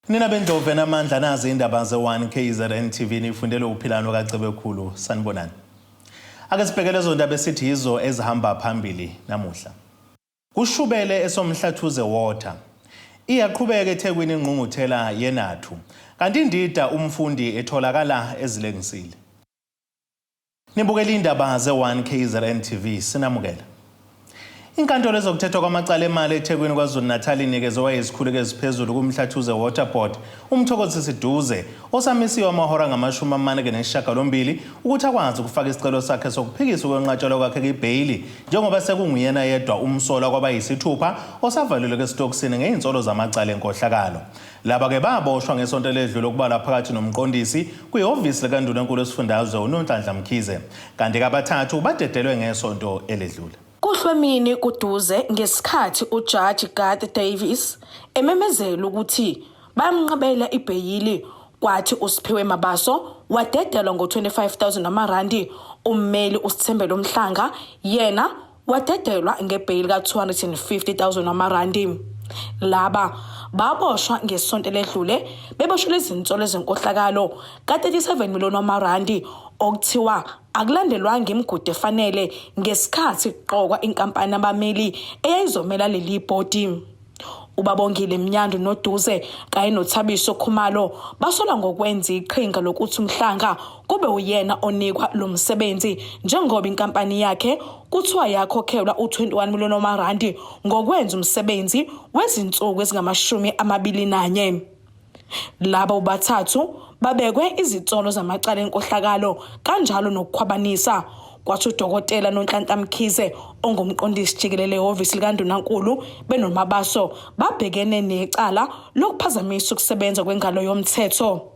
Nina bendlovu namandla nazi indaba ze-1KZNTV nifundele uphilano kaCebekhulu sanibonani. Ake sibheke lezo ndaba esithi yizo ezihamba phambili namuhla. Kumshubele Owomhlathuze water. Iyaqhubeka eThekwini Ingqungquthela ye-NATU. Kanti indida umfundi etholakala ezilengisile. Nibukele indaba ze-1KZNTV sinamukela. Inkantolo ezokuthethwa kwamacala emali eThekwini KwaZulu-Natal inikezwe izikhulu eziphezulu kuMhlathuze Water Board uMthokozisi Duze osamisiwe amahora ngama-48 ukuthi akwazi ukufaka isicelo sakhe sokuphikisa ukwenqatshelwa kwakhe kwiBhaili njengoba sekunguyena yedwa umsolwa kwabayisithupha osavalelwe esitokisini ngeinsolo zamacala enkohlakalo. Laba ke baboshwa ngesonto ledlule ukubala phakathi nomqondisi kwihhovisi likaNdunankulu wesifundazwe uNonhlanhla Mkhize, kanti kabathathu badedelwe ngesonto eledlule. Kuhlwemini kuDuze ngesikhathi uJaji Gad Davis ememezela ukuthi bamnqabela iBhaili kwathi uSiphiwe Mabaso wadedelwa ngo-25,000 amarandi, ummeli uSithembele Mhlanga yena wadedelwa ngeBhaili ka-250,000 amarandi. Laba baboshwa ngesonto ledlule beboshelwe izinsolo ezenkohlakalo ka-37 million amarandi okuthiwa akulandelwanga imigudu efanele ngesikhathi kuqokwa inkampani abameli eyayizomela leli bhodi. Ubabongile Mnyandu noDuze kanye noThabiso Khumalo basola ngokwenza iqhinga lokuthi uMhlanga kube uyena onikwa lo msebenzi njengoba inkampani yakhe kuthiwa yakhokhelwa u21 million amarandi ngokwenza umsebenzi wezinsuku ezingama-21. Laba ubathathu babekwe izitsolo zamacala enkohlakalo kanjalo nokukhwabanisa. Kwathi uDokotela Nonhlanhla Mkhize ongumqondisi jikelele ehhovisi likaNdunankulu benoMabaso babhekene necala lokuphazamisa ukusebenza kwengalo yomthetho.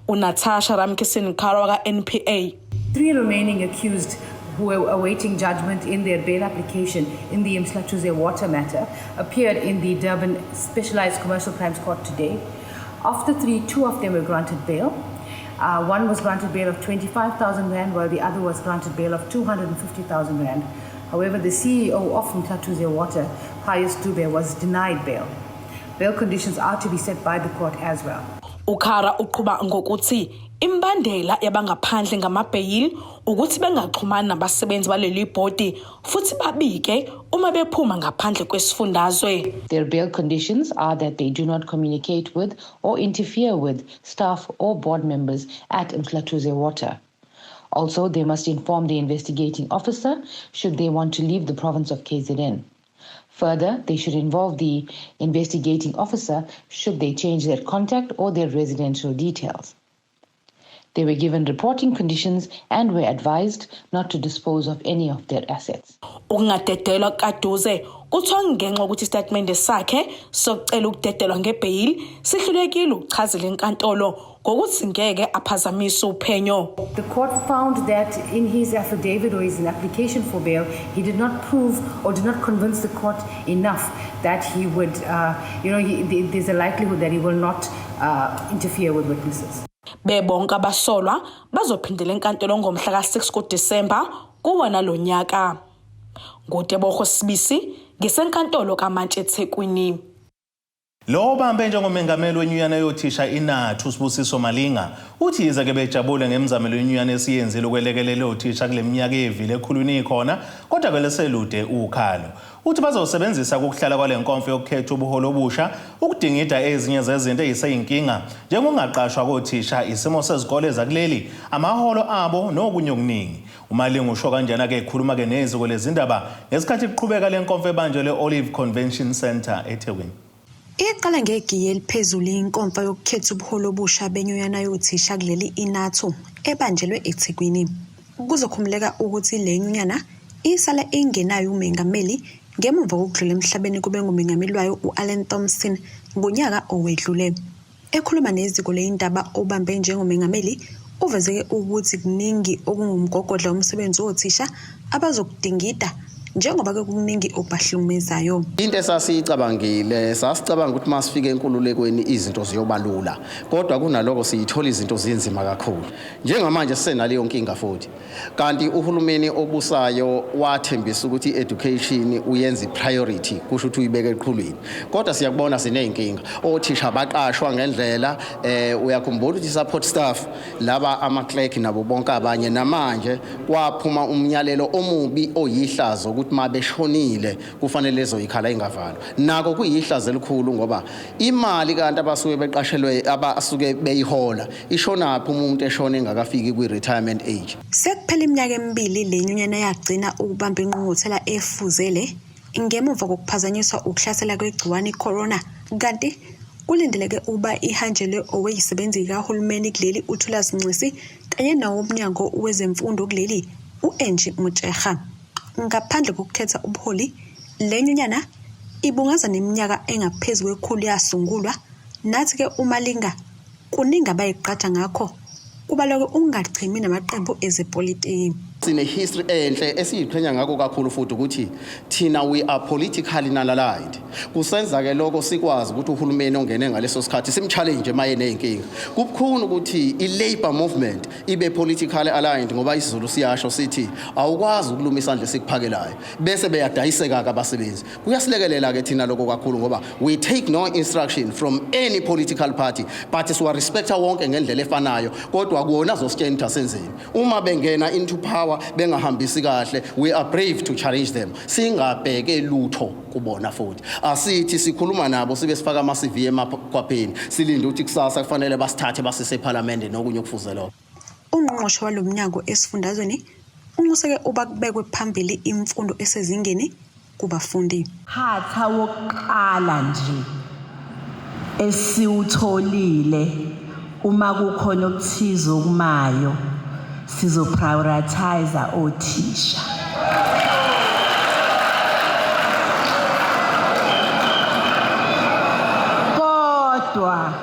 uNatasha Ramkiseni-Kara ka-NPA. 3 remaining accused who were awaiting judgment in their bail application in the Owomhlathuze water matter appeared in the Durban Specialized Commercial Crimes Court today. Of the 3, 2 of them were granted bail. One was granted bail of 25,000 rand, while the other was granted bail of 250,000 rand. However, the CEO of Owomhlathuze Water, Pius Dube, was denied bail. Bail conditions are to be set by the court as well. Ukara uqhuba ngokuthi imbandela yabangaphandle ngamaBhaili ukuthi bengaxhumana nabasebenzi baleli bhodi futhi babike uma bephuma ngaphandle kwesifundazwe. Their bail conditions are that they do not communicate with or interfere with staff or board members at Owomhlathuze Water. Also, they must inform the investigating officer should they want to leave the province of KZN. Further, they should involve the investigating officer should they change their contact or their residential details. They were given reporting conditions and were advised not to dispose of any of their assets. Ukungadedelwa kaDuze kuthiwa ngenxa ukuthi istatimende sakhe sokucela ukudedelwa ngeBhaili sihlulekile ukuchazela inkantolo ngokuthi ngeke aphazamise uphenyo. The court found that in his affidavit or his application for bail, he did not prove or did not convince the court enough that he would, there's a likelihood that he will not interfere with witnesses. Bebonke abasolwa bazophindela enkantolo ngomhla ka-6 kuDisemba kuwona lo nyaka. Ngotebogo Sibisi ngesenkantolo kaMantshi eThekwini. Lo bambe njengomengameli wenyunyana yothisha iNATU uSibusiso Malinga uthi yize ke bejabule ngemizamelo yenyunyana esiyenzile ukwelekelela othisha kule minyaka evile ekhulwini ikhona kodwa ke leselude ukhalo. Uthi bazosebenzisa ukuhlala kwale nkonzo yokukhetha ubuholo obusha ukudingida ezinye zezinto eziseyinkinga njengongaqashwa kothisha isimo sezikole zakuleli amaholo abo nokunye okuningi. uMalinga usho kanjena ke ekhuluma ke neziko lezindaba ngesikhathi kuqhubeka le nkonzo ebanjelwe Olive Convention Center eThekwini. Iqala ngegiye eliphezulu inkonzo yokukhetha ubuholo obusha benyunyana yothisha kuleli iNATU ebanjelwe eThekwini. Kuzokhumuleka ukuthi le nyunyana isala engenayo umengameli ngemuva kokudlula emhlabeni kube ngumengameli wayo uAlan Thompson ngonyaka owedlule. Ekhuluma neziko leindaba obambe njengomengameli uveze ukuthi kuningi okungumgogodla umsebenzi wothisha abazokudingida njengoba ke kuningi okubahlukumezayo. Into esasicabangile sasicabanga ukuthi masifike enkululekweni izinto ziyobalula kodwa kunaloko siyithola izinto zinzima kakhulu njengamanje sisenaleyo nkinga futhi kanti uhulumeni obusayo wathembisa ukuthi education uyenza priority kusho ukuthi uyibeke eqhulwini kodwa siyakubona sineyinkinga othisha baqashwa ngendlela uyakhumbula ukuthi support staff laba ama clerk nabo bonke abanye namanje kwaphuma umnyalelo omubi oyihlazo ukuthi mabeshonile kufanele ezoyikhala ingavalwa nako kuyihlazo elikhulu ngoba imali kanti abasuke beqashelwe abasuke beyihola ishona phi umuntu eshona engakafiki kwi retirement age. Sekuphela iminyaka emibili le nyunyana yagcina ukubamba ingqungquthela efuzele ngemuva kokuphazanyiswa ukuhlasela kwegciwane corona kanti kulindeleke uba ihanjelwe oweyisebenzi kahulumeni kuleli uThulasi Ncisi kanye nawomnyango wezemfundo kuleli uEnji Mutshekga. Ngaphandle kokukhetha ubuholi le nyunyana ibungaza neminyaka engaphezulu kwekhulu yasungulwa nathi ke umalinga kuningi abayiqhatha ngakho kubaleke ungachimi namaqembu ezepolitiki. Sine history enhle esiyiqhenya ngakho kakhulu futhi ukuthi thina we are politically aligned. Kusenza ke lokho sikwazi ukuthi uhulumeni ongene ngaleso sikhathi simchallenge maye nenkinga. Kubukhulu ukuthi iLabour movement ibe politically aligned ngoba isiZulu siyasho sithi awukwazi ukuluma isandla sikuphakelayo bese beyadayiseka abasebenzi. Kuyasilekelela ke thina lokho kakhulu ngoba we take no instruction from any political party but siwa respecta wonke ngendlela efanayo kodwa kuona zositshenta senzeni. Uma bengena into power bengahambisi kahle we are brave to challenge them singabheke lutho kubona futhi asithi sikhuluma nabo sibe sifaka ama CV emakhwapheni silinde ukuthi kusasa kufanele basithathe basise parliament nokunye okufuze lokho. Ungqongqoshe walomnyango esifundazweni unquseke uba kubekwe phambili imfundo esezingeni kubafundi. Hatha wokuqala nje esiwutholile uma kukhona okuthize okumayo sizo prioritize othisha. Kodwa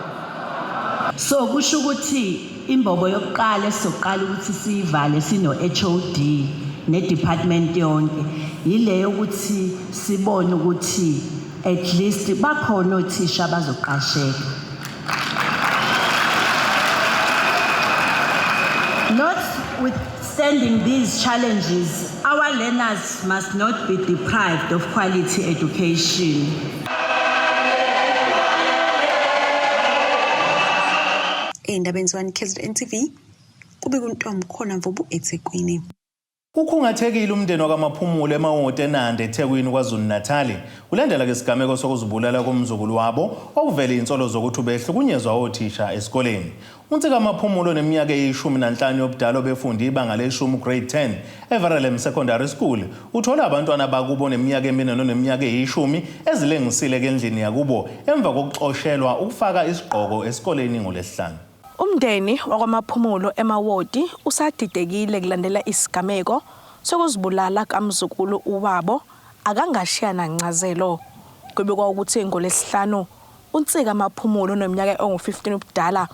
so kusho ukuthi imbobo yokuqala esizoqala ukuthi sivale sino HOD ne department yonke yileyo ukuthi sibone ukuthi at least bakhona othisha bazoqasheka. Notwithstanding these challenges, our learners must not be deprived of quality education. Endabeni z1KZNTV kubika uNtombi khona Mvubu eThekwini. Kukhungathekile umndeni wakamaphumulo emawoti eNandi eThekwini KwaZulu-Natal kulandela ke sigameko sokuzibulala komzukulu wabo okuvela insolo zokuthi behlukunyezwa othisha esikoleni. Unsika amaphumulo neminyaka e15 yobudala befundi ibanga le10 grade 10 Everelem Secondary School uthola abantwana bakubo neminyaka emine neminyaka e10 ezilengisile kendlini yakubo emva kokuxoshelwa ukufaka isigqoko esikoleni ngoLesihlanu. Umndeni wakamaphumulo emawodi usadidekile kulandela isigameko sokuzibulala kamzukulu uwabo akangashiyana ncazelo. Kubikwa ukuthi ngoLesihlanu unsika amaphumulo neminyaka engu15 ubudala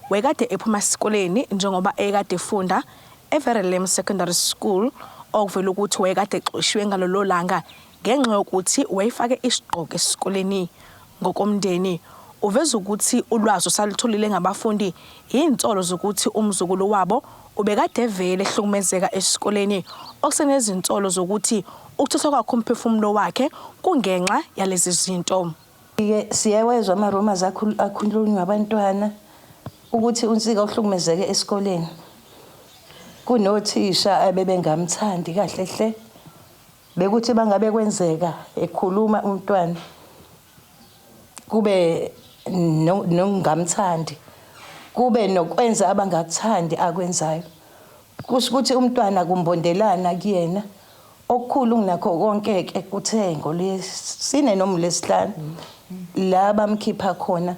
wekade ephuma esikoleni njengoba ekade efunda Everelem Secondary School okuvela ukuthi wekade exoshiwe ngalolo langa ngenxa yokuthi wayifake isigqoko esikoleni. Ngokomndeni uveza ukuthi ulwazi osalutholile ngabafundi insolo zokuthi umzukulu wabo ubekade vele ehlukumezeka esikoleni okusenezinsolo zokuthi ukuthatha kwakhe umphefumulo wakhe kungenxa yalezi zinto. Siyawezwa ama-rumors akhulunywa abantwana ukuthi unsika uhlukumezeke esikoleni. Kunothisha abebengamthandi kahle hle bekuthi bangabe kwenzeka ekhuluma umntwana kube nongamthandi kube nokwenza abangakuthandi akwenzayo. Kusho ukuthi umntwana kumbondelana kuyena okukhulu kunakho konke ke kuthengo lesine noma lesihlanu la bamkhipha khona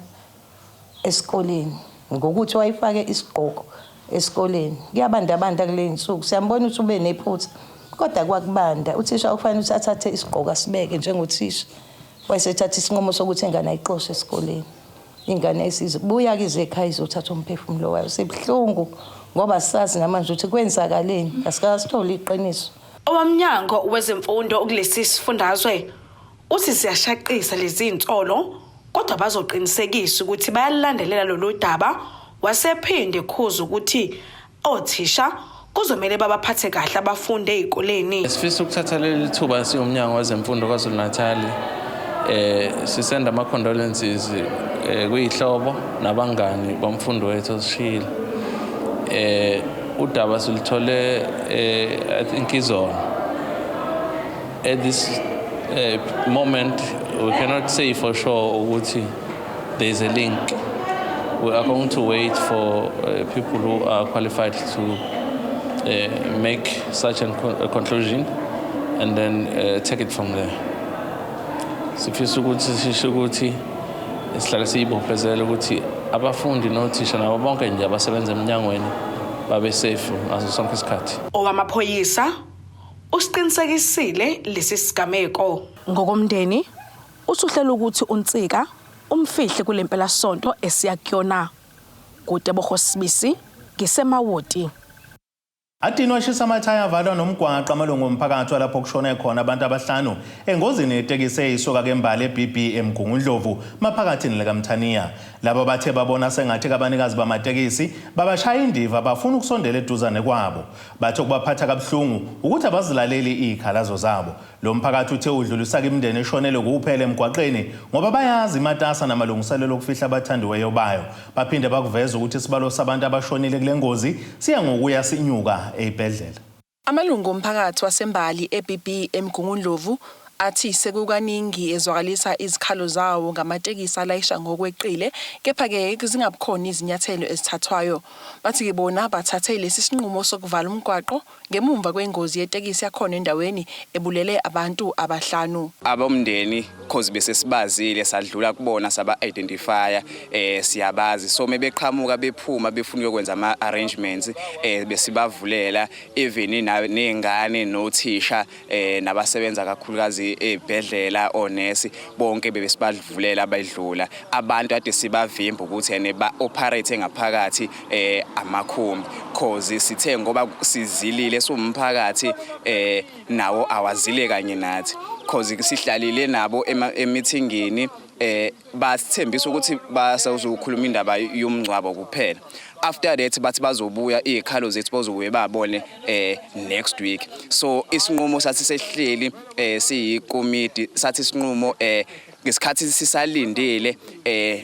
esikoleni ngokuthi wayifake isigqoko esikoleni. Kuyabandabanda kule insuku siyambona ukuthi ube nephutha kodwa kwakubanda uthisha ufanele ukuthi athathe isigqoko asibeke njengothisha wayesethatha isinqumo sokuthi ingane ayixoshe esikoleni. Ingane esizibuya kize ekhaya izothatha umphefumulo wayo. Sebhlungu ngoba sazi namanje ukuthi kwenzakaleni asikasitholi iqiniso. Owomnyango wezemfundo kulesi sifundazwe uthi siyashaqisa lezi insolo kodwa bazoqinisekisa ukuthi bayalandelela lolu daba wasephinde khuza ukuthi othisha kuzomela babaphathe kahle abafundi ezikoleni. Sifisa ukuthatha leli thuba siwumnyango wezemfundo KwaZulu-Natal sisenda ama condolences kuyihlobo nabangani bomfundo wethu osishila. Udaba silithole I think izolo. At this moment we cannot say for sure ukuthi there is a link. We are going to wait for people who are qualified to make such a conclusion and then take it from there. Sifisa ukuthi sihlale siyibophezela ukuthi abafundi nothisha nabo bonke nje abasebenza eminyangweni babe safe ngaso sonke isikhathi. Owamaphoyisa usiqinisekisile lesi sigameko. Ngokomndeni usuhlela ukuthi uNtsika umfihle kulempela sonto esiyakuyona kude bohosibisi ngisemawoti. Atino Shisamathaya avalwa nomgwaqo amalungu omphakathi lapho kushone khona abantu abahlanu engozini yetekisi eyisoka kembali eBB eMgungundlovu maphakathi nelekamthaniya. Labo bathe babona sengathi abanikazi bamatekisi babashaya indiva bafuna ukusondela eduzane kwabo. Bathe kubaphatha kabuhlungu ukuthi abazilaleli izikhalazo zabo. Lo mphakathi uthe udlulisa imindeni eshonele kuphela emgwaqeni ngoba bayazi imatasa namalungiselelo okufihla abathandiweyo bayo. Baphinde bakuveza ukuthi isibalo sabantu abashonile kule ngozi siya ngokuya sinyuka eyibhedlela. Amalungu omphakathi wasembali eBB eMgungundlovu athi sekukaningi ezwakalisa izikhalo zawo ngamatekisi alayisha ngokweqile kepha-ke zingabukhona izinyathelo ezithathwayo. Bathi-ke bona bathathe lesi sinqumo sokuvala umgwaqo ngemumva kwengozi yetekisi yakhona endaweni ebulele abantu abahlanu. Abomndeni cause bese sibazile sadlula kubona saba-identifya siyabazi so mebeqhamuka bephuma befuna ukwenza ama-arrangements besibavulela even ney'ngane nothisha nabasebenza kakhulukazi ebhedlela onesi bonke bebesibavulela abayidlula abantu ade sibavimba ukuthi ba-operate ngaphakathi amakhumbi cause sithe ngoba sizilile somphakathi nawo awazile kanye nathi cause sihlalile nabo emithingini basithembisa ukuthi basazokhuluma indaba yomngcwabo kuphela. After that bathi bazobuya izikhalo zethu bazobuye babone next week. So isinqumo sathi sehleli siyikomiti sathi isinqumo ngesikhathi sisalindele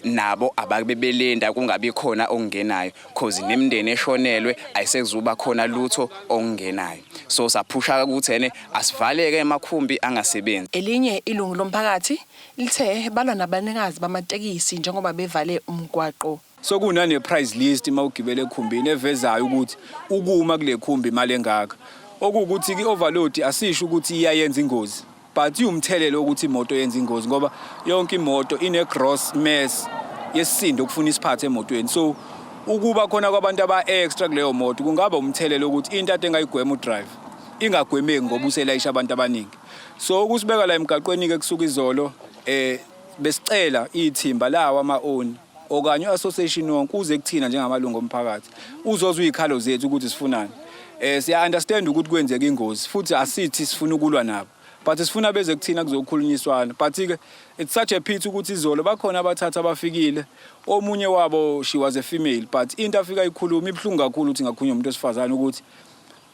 nabo ababebelinda kungabi khona ongenayo cause nemndeni eshonelwe ayisekuzuba khona lutho ongenayo. So saphusha ukuthi asivaleke emakhumbi angasebenzi. Elinye ilungu lomphakathi lithe balwa nabanikazi bamatekisi njengoba bevale umgwaqo. So kunane price list mawugibele ekhumbini evezayo ukuthi ukuma kule khumbi imali engaka. Okukuthi i-overload asisho ukuthi iyayenza ingozi. But umthelelo ukuthi imoto yenza ingozi ngoba yonke imoto ine gross mass yesisindo ukufuna isiphathe emotweni. So ukuba khona kwabantu aba-extra kuleyo moto kungaba umthelelo ukuthi into ade engayigwema udrive ingagwemeki ngoba uselayisha abantu abaningi. So ukusibeka la emgaqweni-ke kusuka izolo besicela ithimba lawa ama-own okanye association wonke uze kuthina njengamalungu omphakathi uzozwa izikhalo zethu ukuthi sifunani. Siya understand ukuthi kwenzeka ingozi futhi asithi sifuna ukulwa nabo. But sifuna beze kuthina kuzokhulunyiswana. But-ke it's such a pity ukuthi izolo bakhona abathatha abafikile. Omunye wabo she was a female but into afika ikhuluma ibhlungu kakhulu ukuthi ngakhunye umuntu wesifazane ukuthi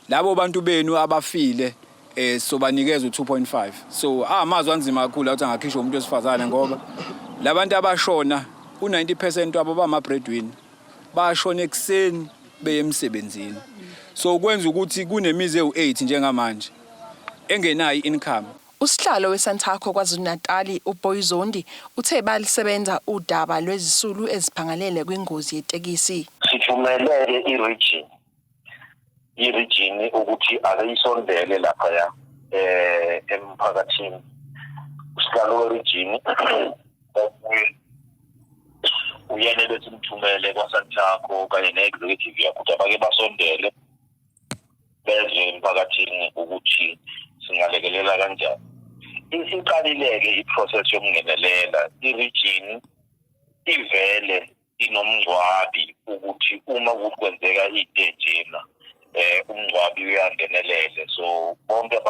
labo bantu benu abafile sobanikeza u2.5. So amazwi anzima kakhulu ukuthi angakhishwa umuntu wesifazane ngoba labantu abashona u90% wabo bama breadwinner. Bashona ekseni beye emsebenzini. So kwenza ukuthi kunemize u8 njengamanje engenayo income. Usihlalo weSantaco KwaZulu-Natal uBoyzondi uthe balisebenza udaba lwezisulu eziphangalele kwingozi yetekisi. Sithumelele i-region ukuthi akayisondele lapha emphakathini. Usihlalo we-region uyenele simthumele kwaSantaco kanye ne-executive yakuthi abake basondele beze emphakathini ukuthi singalekelela kanjani. Isiqalileke iprocess yokungenelela i-region ivele inomngcwabi ukuthi uma kwenzeka into enjena umngcwabi uyangenelele. So bonke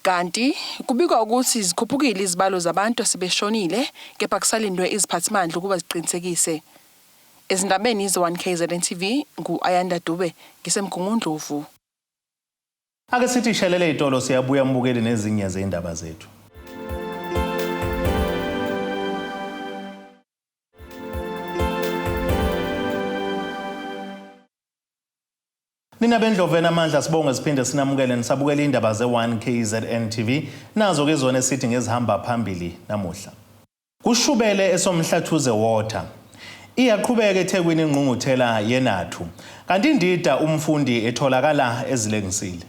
Kanti kubikwa ukuthi zikhuphukile izibalo zabantu asebeshonile kepha kusalindwe iziphathimandla ukuba ziqinisekise. Ezindabeni izo1KZNTV ngu-Ayanda Dube ngisemgungundlovu. Ake sithi shelele itolo siyabuya mbukeli nezinye zeindaba zethu. Nina bendloveni amandla sibonge siphinde sinamukele nisabukela indaba ze1KZNTV nazo ke zona esithi ngezihamba phambili namuhla. Kumshubele esomhlathuze water. Iyaqhubeka eThekwini Ingqungquthela ye-NATU. Kanti indida umfundi etholakala ezilengisile.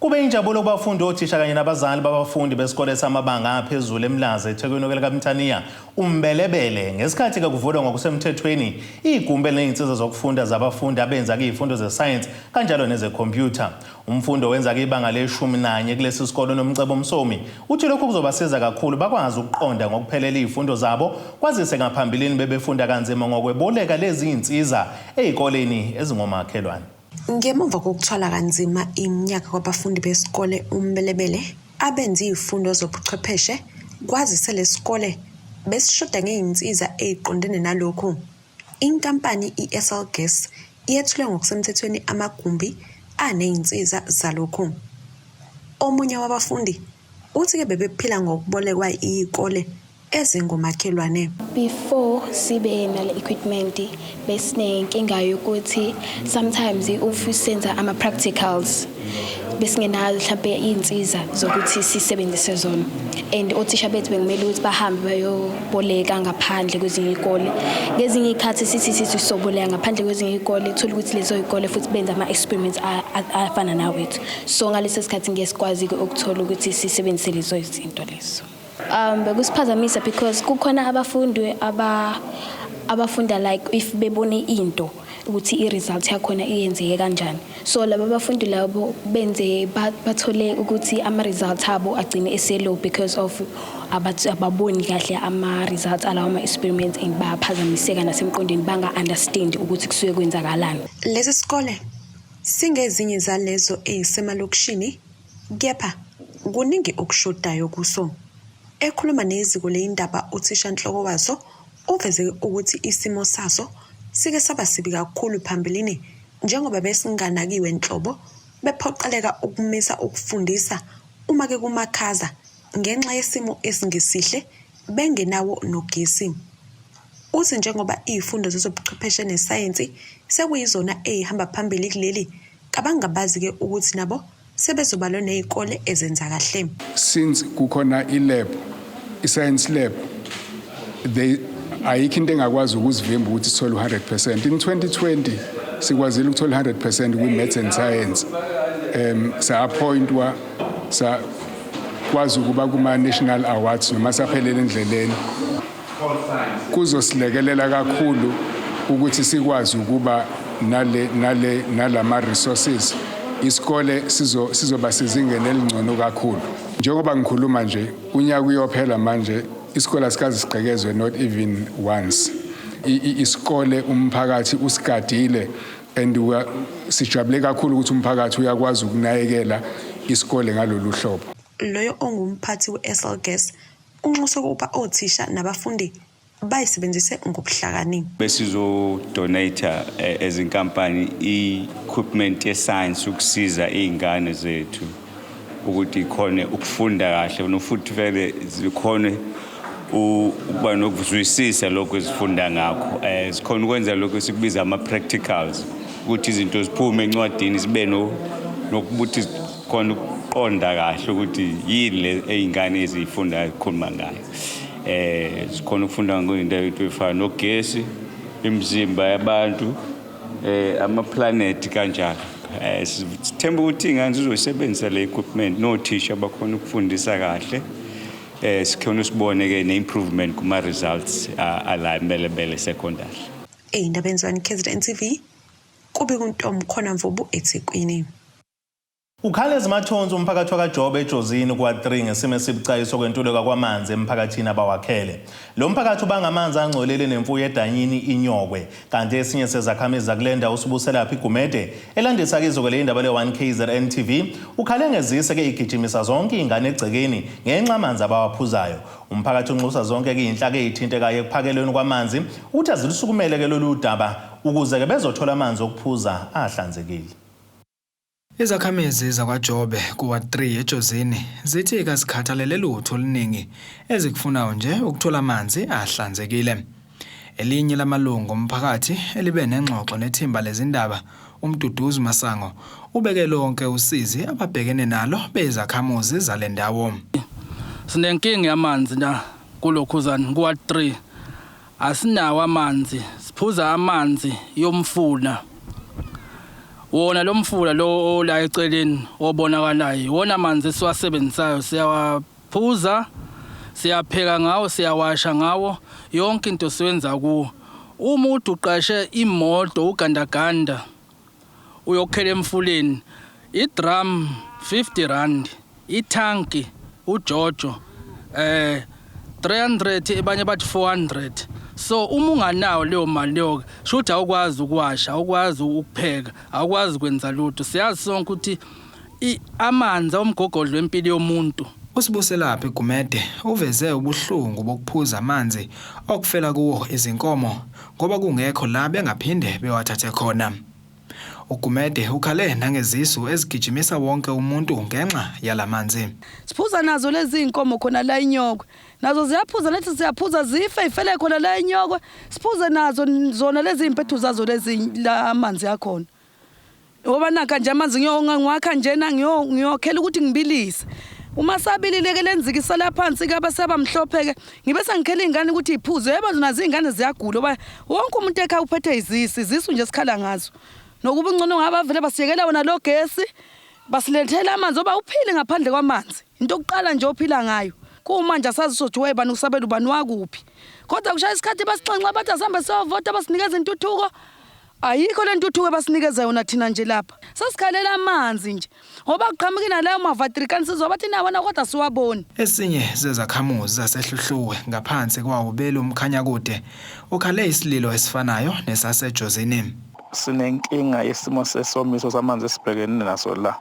Kube injabulo kubafundi othisha kanye nabazali babafundi besikole samabanga aphezulu eMlaza eThekwini likaMthaniya umbelebele ngesikhathi ke kuvulwa ngokusemthethweni igumbi elineyinsiza zokufunda zabafundi abenza ke izifundo ze-science kanjalo neze-computer. Umfundo wenza ke ibanga le-11 kulesi sikole nomcebo Msomi uthi lokho kuzobasiza kakhulu bakwazi ukuqonda ngokuphelela izifundo zabo kwazise ngaphambilini bebefunda kanzima ngokweboleka lezi insiza ezikoleni ezingomakhelwane. Ngemuva kokuthwala kanzima iminyaka kwabafundi besikole umbelebele abenza izifundo zobuchwepheshe kwazise lesikole besishoda ngeinsiza eziqondene nalokho. Inkampani iSL Gas iyethule ngokusemthethweni amagumbi aneyinsiza zalokho. Omunye wabafundi uthi ke bebephila ngokubolekwa izikole ezingomakhelwane. Before sibe nale equipment besinenkinga yokuthi sometimes if usenza ama practicals besingenazo mhlawumbe izinsiza zokuthi sisebenzise zona, and othisha bethu bekumele ukuthi bahambe bayoboleka ngaphandle kwezinye izikole. Ngezinye izikhathi sithi soboleka ngaphandle kwezinye izikole uthola ukuthi lezo izikole futhi benza ama experiments afana nawethu. So ngalesi sikhathi ngesikwazi ukuthola ukuthi sisebenzise lezo izinto lezo. Bekusiphazamisa because kukhona abafundi abafunda like if bebone into ukuthi i-result yakhona iyenzeke kanjani. So laba bafundi labo benze bathole ukuthi ama-results abo agcine eselo because of ababoni kahle ama-results alawo ama-experiments and bayaphazamiseka nasemqondweni banga-understand ukuthi kusuke kwenzakalani. Lesi sikole singezinye zalezo ezisemalokishini kepha kuningi okushodayo kuso. Ekhuluma neziko leindaba uthisha nhloko waso uveze ukuthi isimo saso sike saba sibi kakhulu phambilini njengoba besinganakiwe enhlobo bephoqeleka ukumisa ukufundisa uma ke kumakhaza ngenxa yesimo esingesihle bengenawo nogesi. Uthi njengoba izifundo zobuchwepheshe nescience sekuyizona ezihamba phambili kuleli kabangabazi ke ukuthi nabo sebezobalwa nezikole ezenza kahle. Since kukhona i-lab, i-science lab, ayikho into engakwazi ukuzivimba ukuthi sithole 100%. In 2020 sikwazile ukuthola 100% kwi-maths and science. Sa-appointwa sakwazi ukuba kuma-national awards noma saphelele endleleni. Kuzosilekelela kakhulu ukuthi sikwazi ukuba nalama resources isikole sizoba sezingeni elingcono kakhulu. Njengoba ngikhuluma nje unyaka uyophela manje isikole asikaze sigqekezwe not even once. Isikole umphakathi usigadile and sijabule kakhulu ukuthi umphakathi uyakwazi ukunakekela isikole ngalolu hlobo. Loyo ongumphathi we-SL Gas unxusa ukuba othisha nabafundi bayisebenzise ngobuhlakani. Besizo donate ezinkampani equipment ye-science ukusiza izingane zethu ukuthi ikhone ukufunda kahle nofuthi vele zikhone ukuba nokuzwisisa lokho ezifunda ngakho. Sikhona ukwenza lokho sikubiza ama-practicals ukuthi izinto ziphume encwadini zibe nokubuthi khona ukuqonda kahle ukuthi yini le ey'ngane ezifunda zikhuluma ngayo. Sikhona ukufunda ngoyinto eyifana nogesi, imizimba yabantu, ama-planet kanjalo. Sithemba ukuthi iy'ngane zizoyisebenzisa le equipment nothisha bakhona ukufundisa kahle. Sikhona usibone-ke ne-improvement kuma-results ala Mbelebele secondary. Ey'ndabeni zwa-KZNTV kube kuNtombi khona Mvubu eThekwini. Ukhalezi Mathonsi umphakathi wakaJobe eJozini kwa3 ngesimo esibucayi sokwentuleka kwamanzi emphakathini abawakhele. Lo mphakathi ubangamanzi angcolile nemfuyo edanyini inyokwe. Kanti esinye sezakhamizi zakulenda usibuselaphi Gumede elandisa kizo le indaba le1KZNTV ukhale ngezise ke igijimisa zonke ingane egcekeni ngenxa amanzi abawaphuzayo. Umphakathi unxusa zonke ke inhlaka ezithintekayo ekuphakelweni kwamanzi uthi azilisukumele ke lolu daba ukuze ke bezothola amanzi okuphuza ahlanzekile. Izakhamizi zakwaJobe kuwa3 eJozini zithi kasikhathalele lutho oluningi ezikufunayo nje ukuthola amanzi ahlanzekile. Elinye lamalungu omphakathi elibe nengxoxo nethimba lezindaba uMduduzi Masango ubeke lonke usizi ababhekene nalo bezakhamuzi zalendawo. Sinenkingi yamanzi na kulokhuzana kuwa3 asinawo amanzi siphuza amanzi yomfula. Wona lo mfula lo la eceleni obonakalayo wona amanzi siwasebenzisayo siyawaphuza siyapheka ngawo siyawasha ngawo yonke into siwenza kuwo. Umuntu uqashe imoto ugandaganda uyokhela emfuleni idrum 50 rand itanki uJojo 300 ebanye bathi 400. So uma unganawo leyo mali leyo shothi awukwazi ukuwasha awukwazi ukupheka awukwazi kwenza lutho. Siyazi sonke ukuthi amanzi omgogodlo wempilo yomuntu. Usibuselaphi Gumede uveze ubuhlungu bokuphuza amanzi okufela kuwo izinkomo ngoba kungekho la bengaphinde bewathathe khona. uGumede ukhale nangezisu ezigijimisa wonke umuntu ngenxa yalamanzi. Siphuza nazo lezi inkomo khona la inyokwe. Nazo ziyaphuza lethi siyaphuza zife ifele khona la inyokwe. Siphuze nazo zona lezi impethu zazo lezi la amanzi yakhona. Ngoba naka nje amanzi ngiyongakha njena ngiyokhela ukuthi ngibilise. Uma sabilile ke lenzikisa la phansi ke abaseba mhlopheke ngibe sengikhela ingane ukuthi iphuze yebo nazo ingane ziyagula ngoba wonke umuntu ekhaya uphethe izisu nje sikhala ngazo. Nokuba ngcono ngabavele basiyekela wona lo gesi basilethela amanzi oba uphile ngaphandle kwamanzi into oqala nje ophila ngayo kumanje asazi sothi wayebani usabela ubani wakuphi kodwa kushaya isikhathi basixanxa bathi asambe siyovota basinikeza intuthuko ayikho le ntuthuko basinikeza yona thina nje lapha sasikhalela amanzi nje ngoba kuqhamukina layo mavatrikani sizobathi nawana kodwa siwaboni. Esinye sezakhamuzi zasehluhluwe ngaphansi kwawubela umkhanya kude ukhale isililo esifanayo nesasejozini. Sinenkinga yesimo sesomiso samanzi esibhekene naso la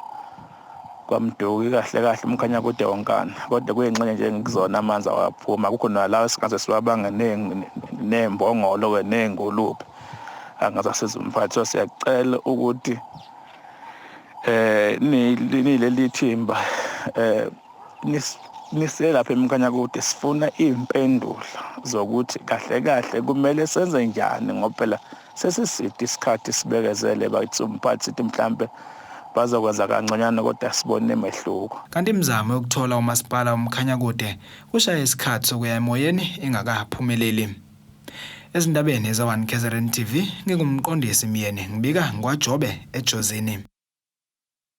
kwaMduki kahle umkhanya kude wonkana kodwa kuyengxenye nje ngizona amanzi awaphuma kukho nalawo sikaze siwabanga nembongolo ke nenguluphi angaza sezumphakathi siyacela ukuthi nileli thimba nisele lapha emkhanya kude sifuna impendulo zokuthi kahle kumele senze njani ngoba phela sesisithi isikhathi sibekezele bathi umphathi sithi mhlambe bazokwenza kancanyana kodwa sibone emehluko. Kanti imizamo yokuthola umasipala umkhanya kude kushaya isikhathi sokuya emoyeni ingakaphumeleli. Ezindabeni za1KZNTV ngingumqondisi Miyeni ngibika ngwaJobe eJozini.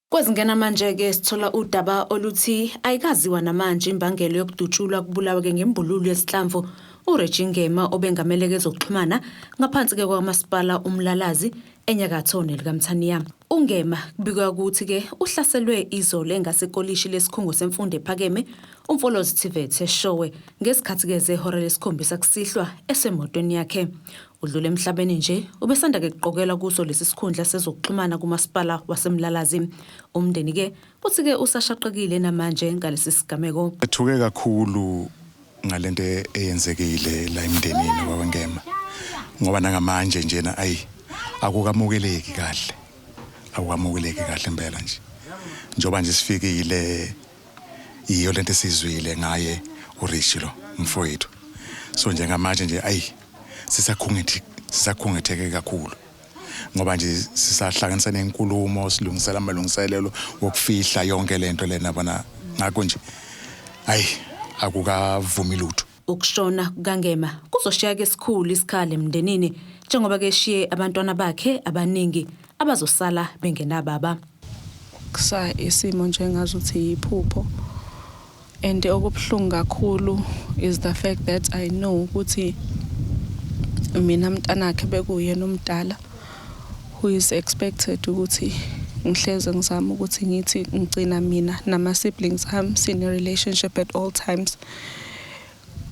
Kwezingena manje ke sithola udaba oluthi ayikaziwa namanje imbangelo yokudutshulwa kubulawa ke ngembululu yesihlamvu uRegingema obengameleke ezokuxhumana ngaphansi ke kwamasipala umlalazi enyakatho nelikaMthaniya. Ungema kubikwa ukuthi ke uhlaselwe izolo engasekolishi lesikhungo semfundo ephakeme uMfolozi TVET eshowe ngesikhathi ke zehora lesikhombisa kusihlwa esemotweni yakhe. Udlule emhlabeni nje ubesanda ke kuqokelwa kuso lesi sikhundla sezokuxhumana kumasipala wasemlalazi. Umndeni ke uthi ke usashaqekile namanje ngalesi sigameko. Ethuke kakhulu ngalento eyenzekile la emndenini wakwengema ngoba nangamanje njena akukamukeleki kahle impela nje njoba nje sifikile iyo lento esizwile ngaye uRichilo mfowethu so njengamanje nje sisakhungetheke kakhulu ngoba nje sisahlanganisa nenkulumo silungisela amalungiselelo wokufihla yonke lento lena bona ngakho nje akukavumi lutho. Ukushona kukaNgema kuzoshiya ke isikhulu isikhale emndenini njengoba ke shiye abantwana bakhe abaningi abazosala bengenababa. Kusa isimo njengazuthi iphupho and okubhlungu kakhulu is the fact that I know ukuthi mina mntanakhe bekuyena umdala who is expected ukuthi ngihleze ngizama ukuthi ngithi ngigcina mina nama-siblings ami sine-relationship at all times.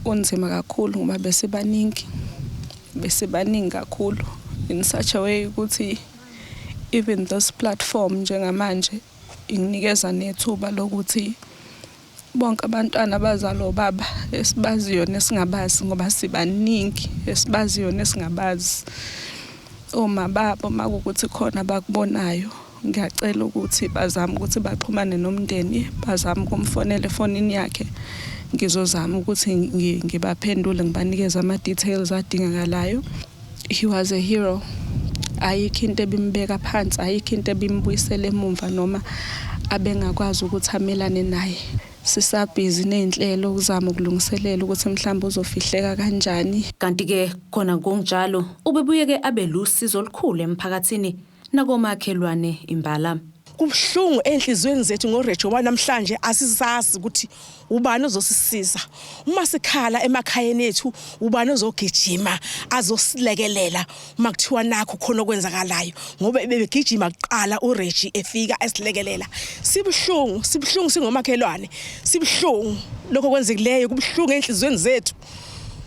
Kunzima kakhulu ngoba besibaningi kakhulu in such a way ukuthi even this platform njengamanje inginikeza nethuba lokuthi bonke abantwana abazalwa obaba esibaziyo nesingabazi ngoba sibaningi esibaziyo nesingabazi. Uma babo makukuthi khona bakubonayo ngiyacela ukuthi bazame ukuthi baxhumane nomndeni, bazame ukumfonela efonini yakhe. Ngizozama ukuthi ngibaphendule ngibanikeze ama-details adingakalayo. He was a hero. Ayikho into ebimbeka phansi, ayikho into ebimbuyisela emumva noma abengakwazi ukuthi amelane naye. Sisabhizi nezinhlelo ukuzama ukulungiselela ukuthi mhlawumbe uzofihleka kanjani. Kanti-ke khona kunjalo ubebuye-ke abe lusizo olukhulu emphakathini nakomakhelwane imbala. Kubuhlungu enhlizweni zethu ngoRejo wanamhlanje asisazi ukuthi ubani ozosisiza. Uma sikhala emakhayeni ethu ubani ozogijima azosilekelela uma kuthiwa nakho khona okwenzakalayo ngoba bebegijima kuqala uReji efika esilekelela. Sibuhlungu singomakhelwane. Sibuhlungu lokho kwenzekileyo kubuhlungu enhlizweni zethu.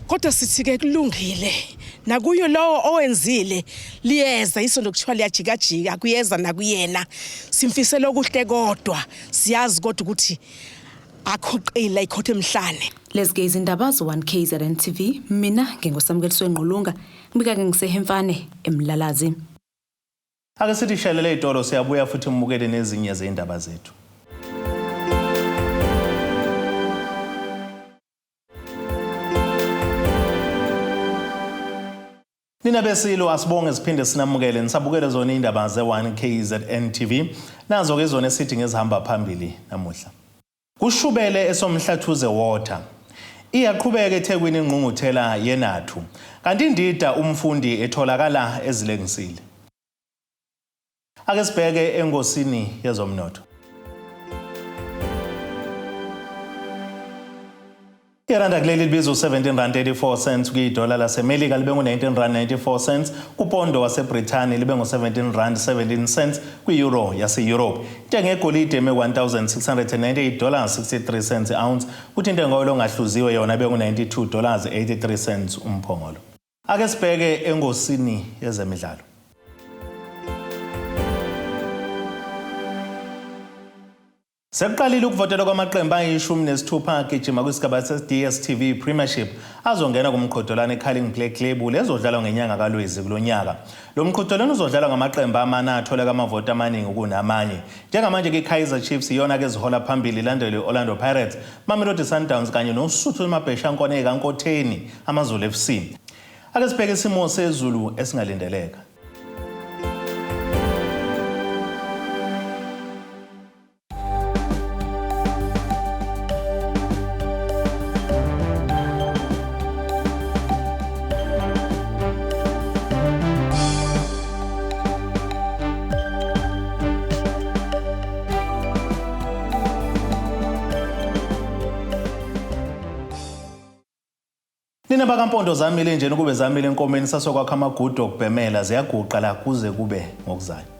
Kodwa sithi-ke kulungile. Nakuyo lowo owenzile liyeza isondo kuthiwa liyajikajika kuyeza nakuyena. Simfisela okuhle kodwa siyazi kodwa ukuthi akhoqile ikhothe emhlane. Lezi izindaba zo1KZNTV, mina ngingoSamukeliso Ngqulunga, ngibika-ke ngisehemfane eMlalazi. Ake sithi shelele itoro siyabuya futhi mbukele nezinye zeindaba zethu. Nina besilo asibonge siphinde sinamukele nisabukele zona indaba ze1KZNTV nazo ke zona esithi ngezihamba phambili namuhla. Kumshubele eSomhlathuze water. Iyaqhubeka eThekwini Ingqungquthela yeNATU. Kanti indida umfundi etholakala ezilengisile. Ake sibheke engosini yezomnotho. Iranda kuleli libiza u17.34 kuyidola laseMelika libe ngu19.94 kupondo waseBrithani libe ngu17.17 kueuro yaseEurope. Intengo yegolide eme $1,698.63 ounce kuthi intengo yoilo ngahluziwe yona be $92.83 umphongolo. Ake sibheke engosini yezemidlalo. Sekuqalile ukuvotela kwamaqembu ayi-16 agijima kwisigaba se-DStv Premiership azongena kumqhudelwano eCarling Black Label ezodlalwa ngenyanga kaLwezi kulonyaka. Lo mqhudelwano uzodlalwa ngamaqembu amane athola amavoti amaningi kunamanye. Njengamanje iKaizer Chiefs iyona ke zihola phambili ilandele iOrlando Pirates, Mamelodi Sundowns kanye noSuthu Mabheshankwane kaNkotheni amaZulu FC. Ake sibheke isimo sezulu esingalindeleka. Nina bakampondo zamile nje ukube zamile enkomeni sasokwakha amagudu okubhemela ziyaguqa la kuze kube ngokuzayo.